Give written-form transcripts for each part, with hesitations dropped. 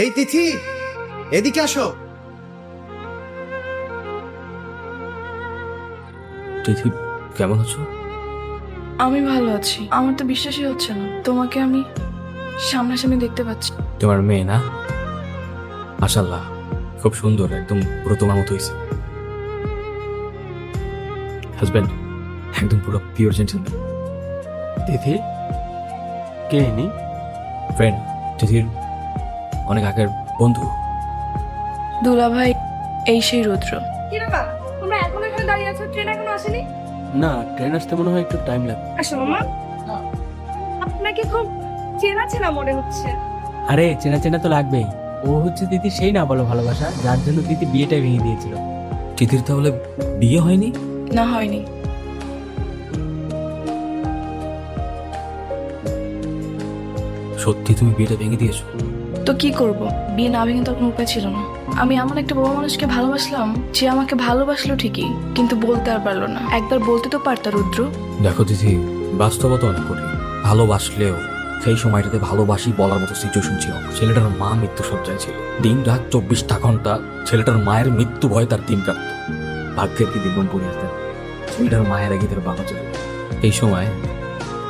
এই তিথি, এদিকে আসো। তিথি, কেমন আছো? আমি ভালো আছি। আমার তো বিশ্বাসই হচ্ছে না তোমাকে আমি সামনাসামনি দেখতে পাচ্ছি। তোমার মেয়ে না? মাশাআল্লাহ, খুব সুন্দর, একদম পুরো তোমার মতো হয়েছে। হাজবেন্ড একদম পুরো পিওর জেন্টলম্যান। তিথি কে ইনি? ফ্রেন্ড, তিথির অনেক আগের বন্ধু। দুলা ভাই, এই সেই রুদ্র। কি রে বাবা, তোমরা এখন এখানে দাঁড়িয়ে আছো, ট্রেন এখনো আসেনি? না, ট্রেন আসতে মনে হয় একটু টাইম লাগবে। আসো মামা, আপনাকে খুব চেনা চেনা মনে হচ্ছে। আরে চেনা চেনা তো লাগবেই। ও হচ্ছে তিথি সেই না বলো ভালোবাসা, যার জন্য তিথি বিয়েটা ভেঙে দিয়েছিল। তিথির তাহলে বিয়ে হয়নি? না, হয়নি। সত্যি তুমি বিয়েটা ভেঙে দিয়েছো? তো কি করব, বিয়ে না ভেঙে তো কোনো উপায় ছিল না। আমি এমন একটা বড় মানুষকে ভালোবাসলাম যে আমাকে ভালোবাসলো ঠিকই, কিন্তু বলতে আর পারলো না। একবার বলতে তো পারতা রুদ্র। দেখো তিথি, বাস্তবতা অনেক কঠিন। ভালোবাসলেও সেই সময়টাতে ভালোবাসি বলার মতো সিচুয়েশন ছিল না। ছেলেটার মা মৃত্যু সজ্জায় ছিল, দিন রাত 24টা ঘন্টা ছেলেটার মায়ের মৃত্যু ভয়ে তার দিন কাটত। ভাগ্যের কি দিন পড়িয়েছেন, ছেলেটার মায়ের আগে তার বাবা চলে গেল। এই সময়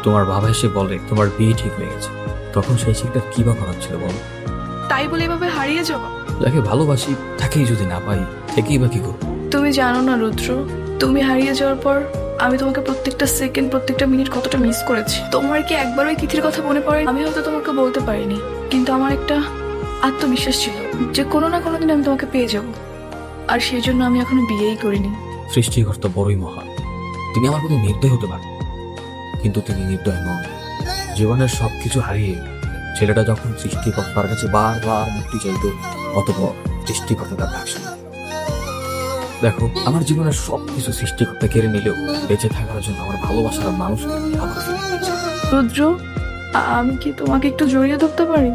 তোমার বাবা এসে বলে তোমার বিয়ে ঠিক হয়ে গেছে। তখন সেই ছেলেটার কি বা করার ছিল বলো? তাই বলে এভাবে হারিয়ে যাওয়া? যাকে ভালোবাসি তাকেই যদি না পাই, থেকেই বা কি করবো? তুমি জানো না রুদ্র, তুমি হারিয়ে যাওয়ার পর আমি তোমাকে প্রত্যেকটা সেকেন্ড, প্রত্যেকটা মিনিট কতটা মিস করেছি। তোমার কি একবার ওই তিথির কথা মনে পড়ে? আমি হয়তো তোমাকে বলতে পারিনি, কিন্তু আমার একটা আত্মবিশ্বাস ছিল যে কোনো না কোনো দিন আমি তোমাকে পেয়ে যাব। আর সেই জন্য আমি এখনো বিয়েই করিনি। সৃষ্টিকর্তা বড়ই মহান, তিনি আমার প্রতি নির্দয় হতে পারেন, কিন্তু তিনি নির্দয় নন। জীবনের সবকিছু হারিয়ে ছেলেটা যখন সৃষ্টিকর্তার কাছে বারবার মুক্তি চাইত, অতঃপর সৃষ্টিকর্তা তার ডাক শুনে। দেখো, আমার জীবনের সবকিছু সৃষ্টিকর্তা কেড়ে নিলেও বেঁচে থাকার জন্য আমার ভালোবাসার মানুষকে আবার ফিরে পেয়েছি। রুদ্র, আমি কি তোমাকে একটু জড়িয়ে ধরতে পারি?